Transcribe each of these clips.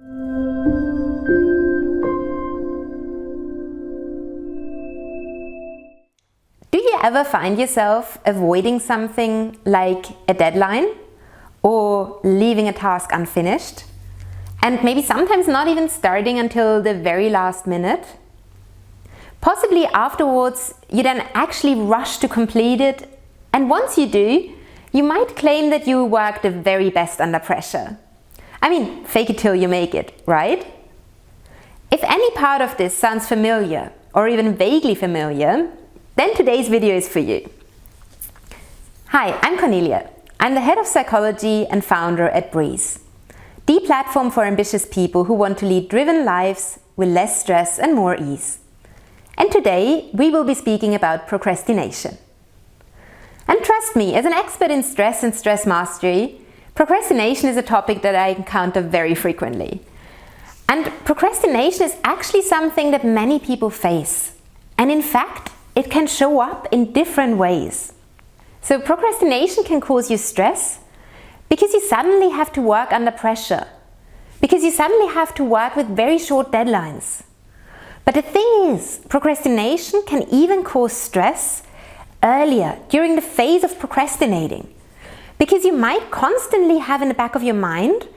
Do you ever find yourself avoiding something like a deadline or leaving a task unfinished? And maybe sometimes not even starting until the very last minute? Possibly afterwards, you then actually rush to complete it, and once you do, you might claim that you work the very best under pressure. I mean, fake it till you make it, right? If any part of this sounds familiar, or even vaguely familiar, then today's video is for you. Hi, I'm Cornelia. I'm the head of psychology and founder at Brease, the platform for ambitious people who want to lead driven lives with less stress and more ease. And today we will be speaking about procrastination. And trust me, as an expert in stress and stress mastery, procrastination is a topic that I encounter very frequently. And procrastination is actually something that many people face. And in fact, it can show up in different ways. So procrastination can cause you stress because you suddenly have to work under pressure, because you suddenly have to work with very short deadlines. But the thing is, procrastination can even cause stress earlier, during the phase of procrastinating, because you might constantly have in the back of your mind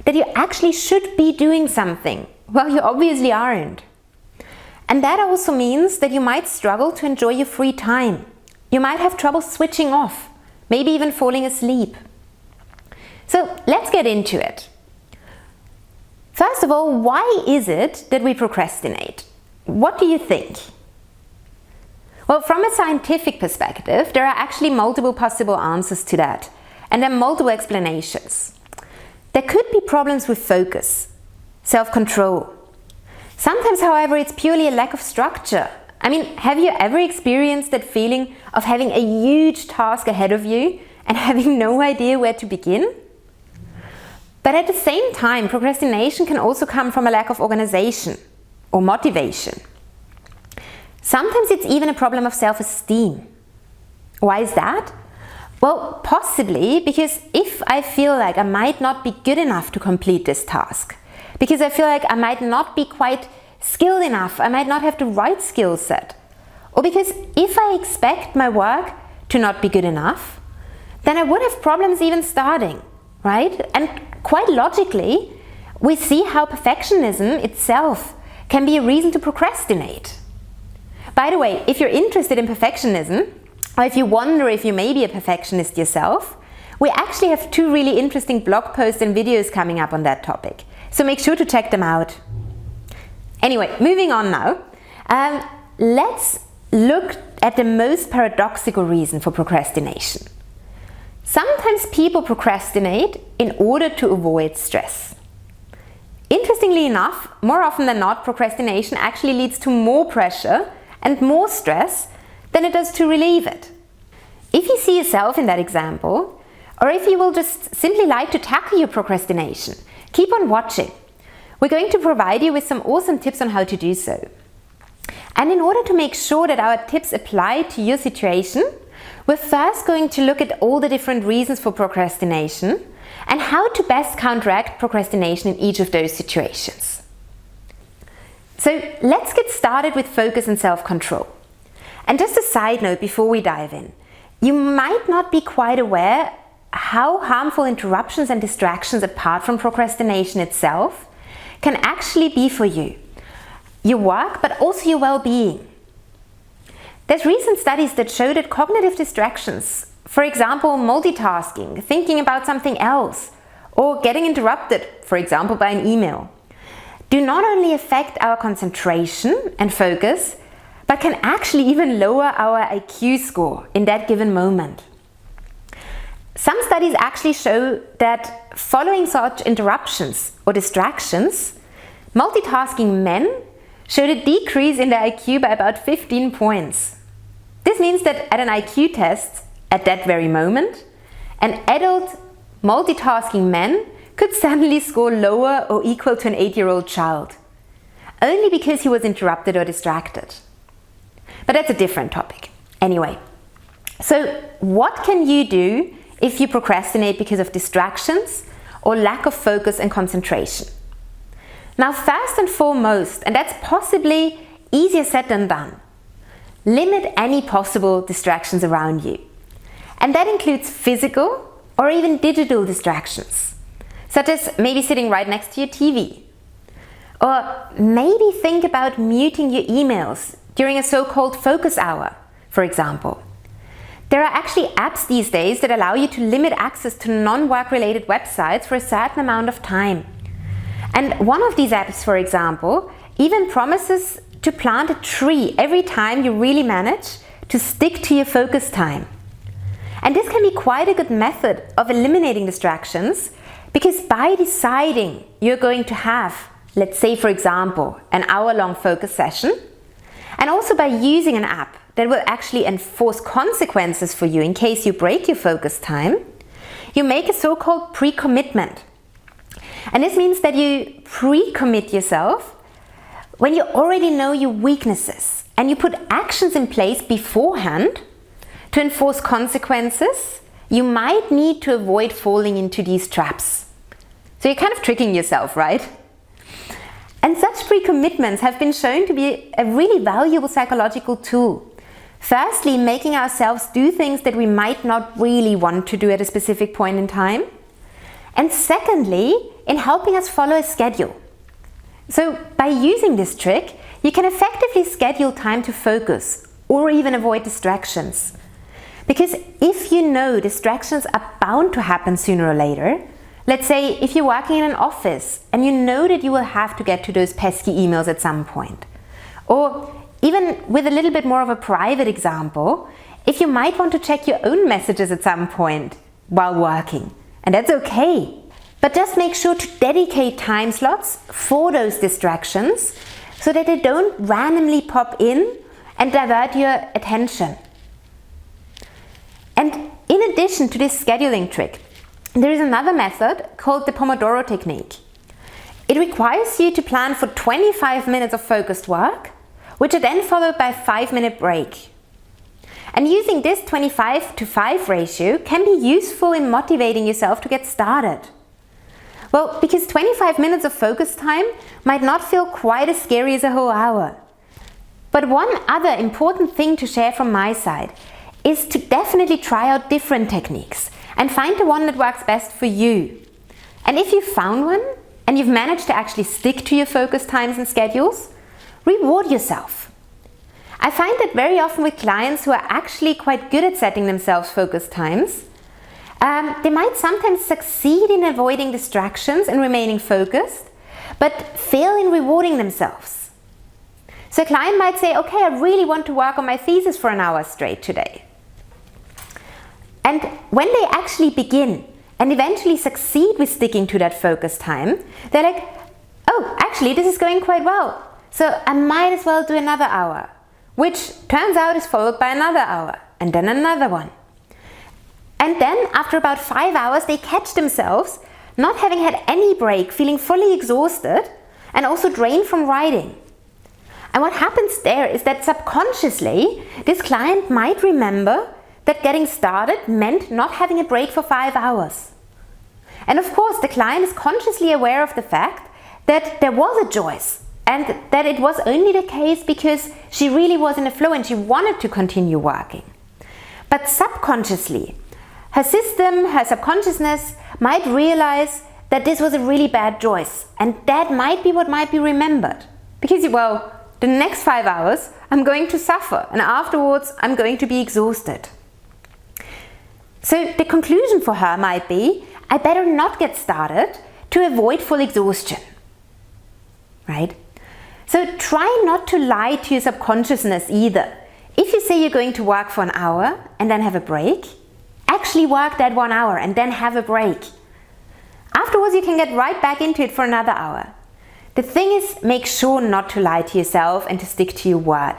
that you actually should be doing something, while you obviously aren't. And that also means that you might struggle to enjoy your free time. You might have trouble switching off, maybe even falling asleep. So let's get into it. First of all, why is it that we procrastinate? What do you think? Well, from a scientific perspective, there are actually multiple possible answers to that, and there are multiple explanations. There could be problems with focus, self-control. Sometimes, however, it's purely a lack of structure. I mean, have you ever experienced that feeling of having a huge task ahead of you and having no idea where to begin? But at the same time, procrastination can also come from a lack of organization or motivation. Sometimes it's even a problem of self-esteem. Why is that? Well, possibly because if I feel like I might not be good enough to complete this task, because I feel like I might not be quite skilled enough, I might not have the right skill set, or because if I expect my work to not be good enough, then I would have problems even starting, right? And quite logically, we see how perfectionism itself can be a reason to procrastinate. By the way, if you're interested in perfectionism, or if you wonder if you may be a perfectionist yourself, we actually have 2 really interesting blog posts and videos coming up on that topic. So make sure to check them out. Anyway, moving on now. Let's look at the most paradoxical reason for procrastination. Sometimes people procrastinate in order to avoid stress. Interestingly enough, more often than not, procrastination actually leads to more pressure and more stress than it does to relieve it. If you see yourself in that example, or if you will just simply like to tackle your procrastination, keep on watching. We're going to provide you with some awesome tips on how to do so. And in order to make sure that our tips apply to your situation, we're first going to look at all the different reasons for procrastination and how to best counteract procrastination in each of those situations. So let's get started with focus and self-control. And just a side note before we dive in, you might not be quite aware how harmful interruptions and distractions apart from procrastination itself can actually be for you, your work, but also your well-being. There's recent studies that show that cognitive distractions, for example, multitasking, thinking about something else, or getting interrupted, for example, by an email, do not only affect our concentration and focus, but can actually even lower our IQ score in that given moment. Some studies actually show that following such interruptions or distractions, multitasking men showed a decrease in their IQ by about 15 points. This means that at an IQ test, at that very moment, an adult multitasking man could suddenly score lower or equal to an 8-year-old child, only because he was interrupted or distracted. But that's a different topic. Anyway, so what can you do if you procrastinate because of distractions or lack of focus and concentration? Now, first and foremost, and that's possibly easier said than done, limit any possible distractions around you. And that includes physical or even digital distractions, such as maybe sitting right next to your TV. Or maybe think about muting your emails during a so-called focus hour, for example. There are actually apps these days that allow you to limit access to non-work related websites for a certain amount of time. And one of these apps, for example, even promises to plant a tree every time you really manage to stick to your focus time. And this can be quite a good method of eliminating distractions, because by deciding you're going to have, let's say for example, an hour-long focus session, and also by using an app that will actually enforce consequences for you in case you break your focus time, you make a so-called pre-commitment. And this means that you pre-commit yourself when you already know your weaknesses and you put actions in place beforehand to enforce consequences you might need to avoid falling into these traps. So you're kind of tricking yourself, right? And such pre-commitments have been shown to be a really valuable psychological tool. Firstly, making ourselves do things that we might not really want to do at a specific point in time. And secondly, in helping us follow a schedule. So by using this trick, you can effectively schedule time to focus or even avoid distractions. Because if you know distractions are bound to happen sooner or later, let's say if you're working in an office and you know that you will have to get to those pesky emails at some point, or even with a little bit more of a private example, if you might want to check your own messages at some point while working, and that's okay. But just make sure to dedicate time slots for those distractions so that they don't randomly pop in and divert your attention. And in addition to this scheduling trick, there is another method called the Pomodoro Technique. It requires you to plan for 25 minutes of focused work, which are then followed by a 5-minute break. And using this 25-to-5 ratio can be useful in motivating yourself to get started. Well, because 25 minutes of focus time might not feel quite as scary as a whole hour. But one other important thing to share from my side is to definitely try out different techniques and find the one that works best for you. And if you've found one and you've managed to actually stick to your focus times and schedules, reward yourself. I find that very often with clients who are actually quite good at setting themselves focus times, they might sometimes succeed in avoiding distractions and remaining focused, but fail in rewarding themselves. So a client might say, okay, I really want to work on my thesis for an hour straight today. And when they actually begin and eventually succeed with sticking to that focus time, they're like, oh, actually this is going quite well. So I might as well do another hour, which turns out is followed by another hour and then another one. And then after about 5 hours, they catch themselves not having had any break, feeling fully exhausted and also drained from writing. And what happens there is that subconsciously, this client might remember that getting started meant not having a break for 5 hours. And of course, the client is consciously aware of the fact that there was a choice and that it was only the case because she really was in a flow and she wanted to continue working. But subconsciously, her system, her subconsciousness might realize that this was a really bad choice, and that might be what might be remembered. Because, well, the next 5 hours I'm going to suffer, and afterwards I'm going to be exhausted. So the conclusion for her might be, I better not get started to avoid full exhaustion. Right? So try not to lie to your subconsciousness either. If you say you're going to work for an hour and then have a break, actually work that 1 hour and then have a break. Afterwards, you can get right back into it for another hour. The thing is, make sure not to lie to yourself and to stick to your word,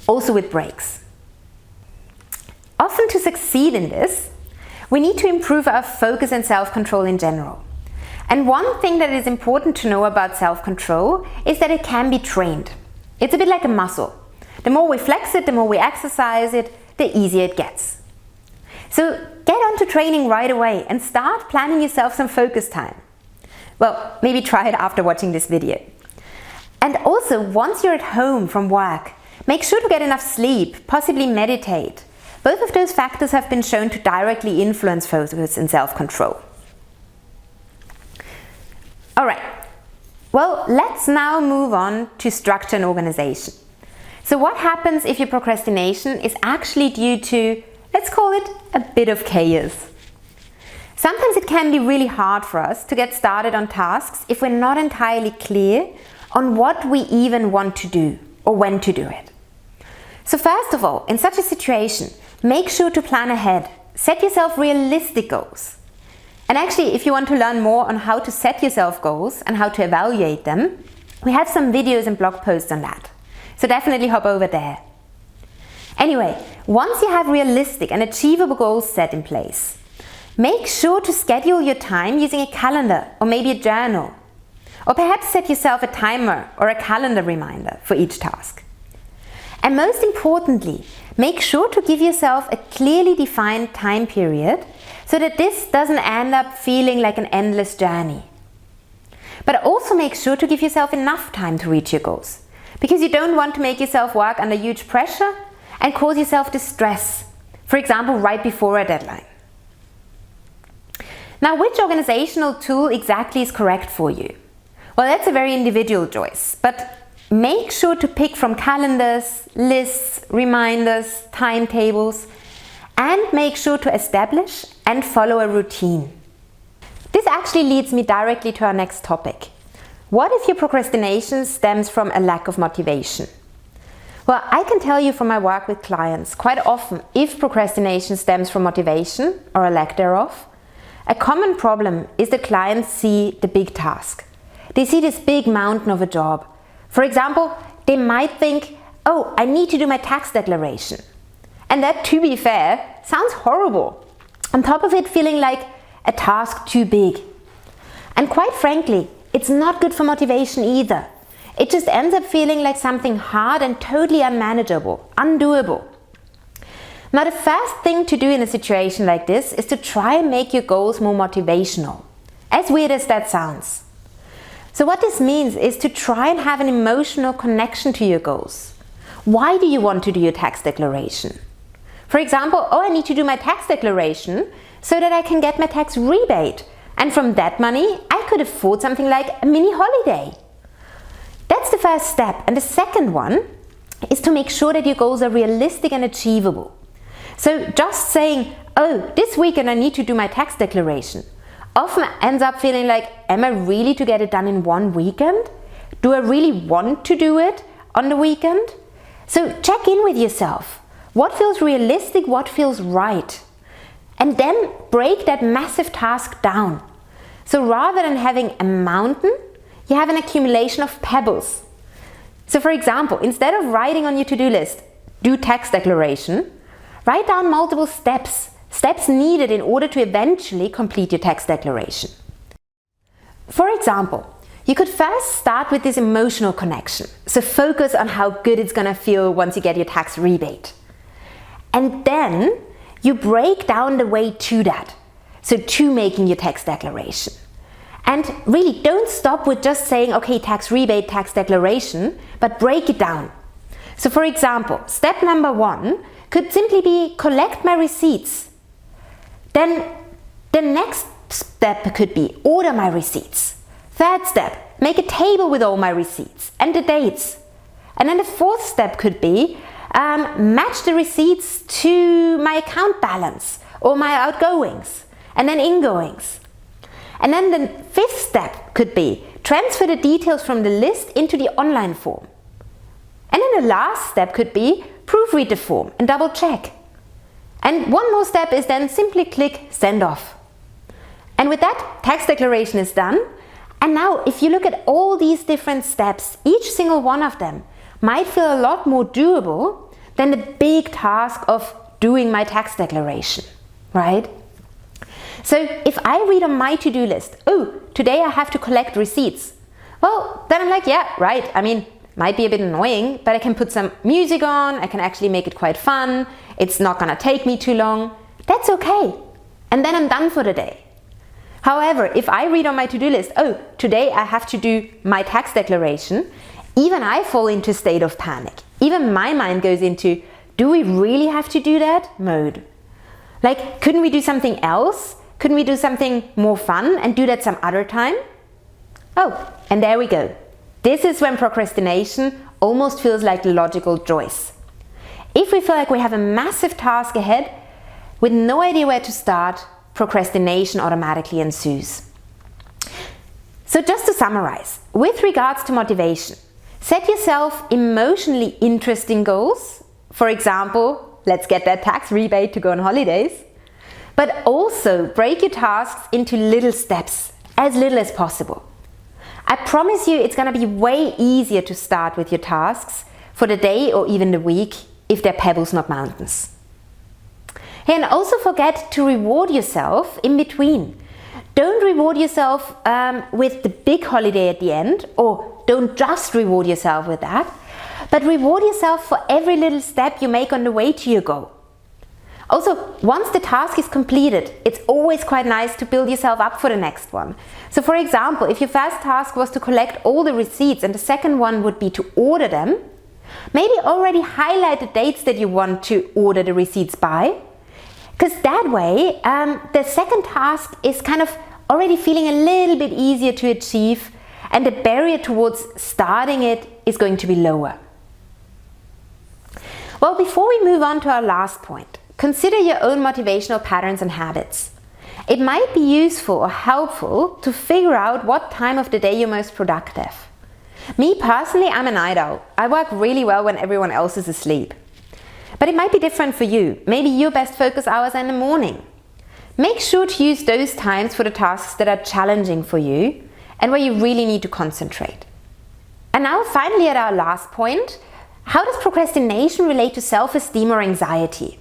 also with breaks. Often to succeed in this, we need to improve our focus and self-control in general. And one thing that is important to know about self-control is that it can be trained. It's a bit like a muscle. The more we flex it, the more we exercise it, the easier it gets. So get on to training right away and start planning yourself some focus time. Well, maybe try it after watching this video. And also, once you're at home from work, make sure to get enough sleep, possibly meditate. Both of those factors have been shown to directly influence focus and self-control. Alright, well, let's now move on to structure and organization. So what happens if your procrastination is actually due to, let's call it, a bit of chaos? Sometimes it can be really hard for us to get started on tasks if we're not entirely clear on what we even want to do or when to do it. So first of all, in such a situation, make sure to plan ahead. Set yourself realistic goals. And actually, if you want to learn more on how to set yourself goals and how to evaluate them, we have some videos and blog posts on that. So definitely hop over there. Anyway, once you have realistic and achievable goals set in place, make sure to schedule your time using a calendar or maybe a journal. Or perhaps set yourself a timer or a calendar reminder for each task. And most importantly, make sure to give yourself a clearly defined time period so that this doesn't end up feeling like an endless journey. But also make sure to give yourself enough time to reach your goals, because you don't want to make yourself work under huge pressure and cause yourself distress, for example, right before a deadline. Now, which organizational tool exactly is correct for you? Well, that's a very individual choice, but make sure to pick from calendars, lists, reminders, timetables, and make sure to establish and follow a routine. This actually leads me directly to our next topic. What if your procrastination stems from a lack of motivation? Well, I can tell you from my work with clients, quite often, if procrastination stems from motivation or a lack thereof, a common problem is that clients see the big task. They see this big mountain of a job. For example, they might think, oh, I need to do my tax declaration. And that, to be fair, sounds horrible. On top of it, feeling like a task too big. And quite frankly, it's not good for motivation either. It just ends up feeling like something hard and totally unmanageable, undoable. Now, the first thing to do in a situation like this is to try and make your goals more motivational. As weird as that sounds. So what this means is to try and have an emotional connection to your goals. Why do you want to do your tax declaration? For example, oh, I need to do my tax declaration so that I can get my tax rebate. And from that money, I could afford something like a mini holiday. That's the first step. And the second one is to make sure that your goals are realistic and achievable. So just saying, oh, this weekend I need to do my tax declaration, often ends up feeling like, am I really to get it done in one weekend? Do I really want to do it on the weekend? So check in with yourself. What feels realistic? What feels right? And then break that massive task down. So rather than having a mountain, you have an accumulation of pebbles. So for example, instead of writing on your to-do list, do tax declaration, write down multiple steps needed in order to eventually complete your tax declaration. For example, you could first start with this emotional connection. So focus on how good it's gonna feel once you get your tax rebate. And then you break down the way to that. So to making your tax declaration. And really don't stop with just saying, okay, tax rebate, tax declaration, but break it down. So for example, step number 1 could simply be collect my receipts. Then the next step could be order my receipts. Third step, make a table with all my receipts and the dates. And then the fourth step could be match the receipts to my account balance or my outgoings and then ingoings. And then the fifth step could be transfer the details from the list into the online form. And then the last step could be proofread the form and double check. And one more step is then simply click send off. And with that, tax declaration is done. And now if you look at all these different steps, each single one of them might feel a lot more doable than the big task of doing my tax declaration, right? So if I read on my to-do list, oh, today I have to collect receipts. Well, then I'm like, yeah, right. I mean, might be a bit annoying, but I can put some music on. I can actually make it quite fun. It's not gonna take me too long. That's okay. And then I'm done for the day. However, if I read on my to-do list, oh, today I have to do my tax declaration, Even I fall into a state of panic. Even my mind goes into, do we really have to do that mode? Like, couldn't we do something else? Couldn't we do something more fun and do that some other time? Oh, and there we go. This is when procrastination almost feels like the logical choice. If we feel like we have a massive task ahead with no idea where to start, procrastination automatically ensues. So just to summarize, with regards to motivation, set yourself emotionally interesting goals. For example, let's get that tax rebate to go on holidays. But also break your tasks into little steps, as little as possible. I promise you it's going to be way easier to start with your tasks for the day or even the week if they're pebbles, not mountains. Hey, and also forget to reward yourself in between. Don't reward yourself with the big holiday at the end, or don't just reward yourself with that, but reward yourself for every little step you make on the way to your goal. Also, once the task is completed, it's always quite nice to build yourself up for the next one. So for example, if your first task was to collect all the receipts and the second one would be to order them, maybe already highlight the dates that you want to order the receipts by, because that way the second task is kind of already feeling a little bit easier to achieve and the barrier towards starting it is going to be lower. Well, before we move on to our last point, consider your own motivational patterns and habits. It might be useful or helpful to figure out what time of the day you're most productive. Me personally, I'm a night owl. I work really well when everyone else is asleep. But it might be different for you. Maybe your best focus hours are in the morning. Make sure to use those times for the tasks that are challenging for you and where you really need to concentrate. And now finally at our last point, how does procrastination relate to self-esteem or anxiety?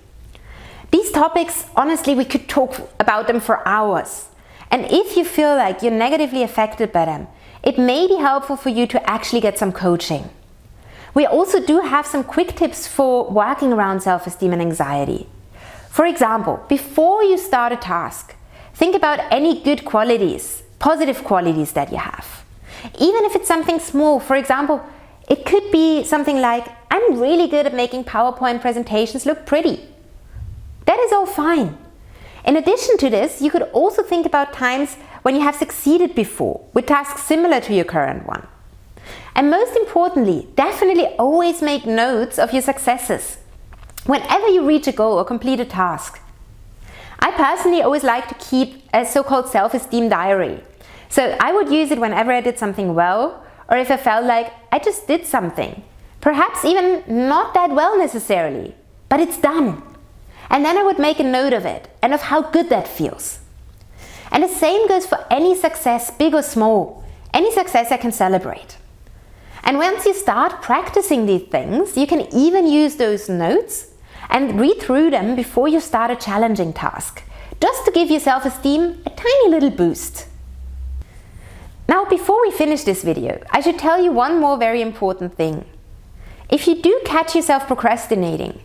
These topics, honestly, we could talk about them for hours. And if you feel like you're negatively affected by them, it may be helpful for you to actually get some coaching. We also do have some quick tips for working around self-esteem and anxiety. For example, before you start a task, think about any good qualities, positive qualities that you have. Even if it's something small, for example, it could be something like, I'm really good at making PowerPoint presentations look pretty. That is all fine. In addition to this, you could also think about times when you have succeeded before with tasks similar to your current one. And most importantly, definitely always make notes of your successes whenever you reach a goal or complete a task. I personally always like to keep a so-called self-esteem diary. So I would use it whenever I did something well, or if I felt like I just did something. Perhaps even not that well necessarily, but it's done. And then I would make a note of it and of how good that feels. And the same goes for any success, big or small. Any success I can celebrate. And once you start practicing these things, you can even use those notes and read through them before you start a challenging task, just to give your self-esteem a tiny little boost. Now, before we finish this video, I should tell you one more very important thing. If you do catch yourself procrastinating,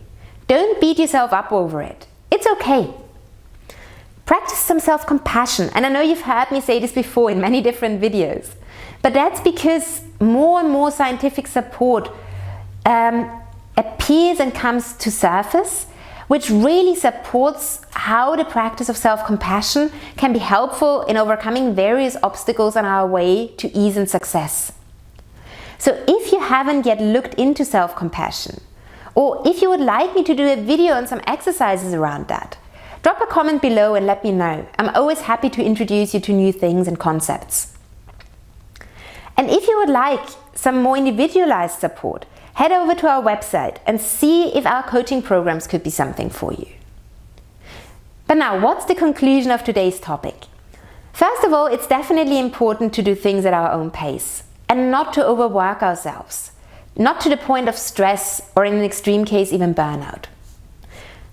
don't beat yourself up over it. It's okay. Practice some self-compassion, and I know you've heard me say this before in many different videos, but that's because more and more scientific support appears and comes to surface, which really supports how the practice of self-compassion can be helpful in overcoming various obstacles on our way to ease and success. So if you haven't yet looked into self-compassion, or if you would like me to do a video on some exercises around that, drop a comment below and let me know. I'm always happy to introduce you to new things and concepts. And if you would like some more individualized support, head over to our website and see if our coaching programs could be something for you. But now, what's the conclusion of today's topic? First of all, it's definitely important to do things at our own pace and not to overwork ourselves. Not to the point of stress or in an extreme case even burnout.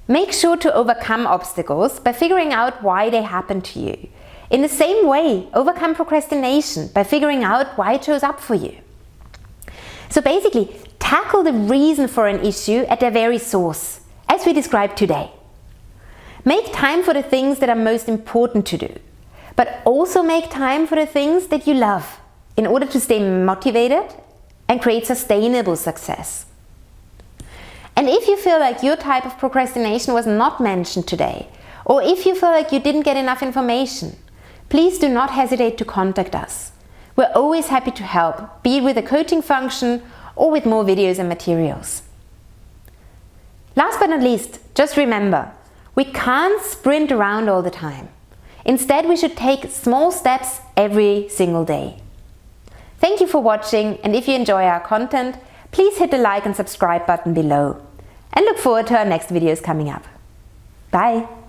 Make sure to overcome obstacles by figuring out why they happen to you. In the same way, overcome procrastination by figuring out why it shows up for you. So basically, tackle the reason for an issue at their very source, as we described today. Make time for the things that are most important to do, but also make time for the things that you love in order to stay motivated and create sustainable success. And if you feel like your type of procrastination was not mentioned today, or if you feel like you didn't get enough information, please do not hesitate to contact us. We're always happy to help, be it with a coaching function or with more videos and materials. Last but not least, just remember, we can't sprint around all the time. Instead, we should take small steps every single day. Thank you for watching, and if you enjoy our content, please hit the like and subscribe button below. And look forward to our next videos coming up. Bye!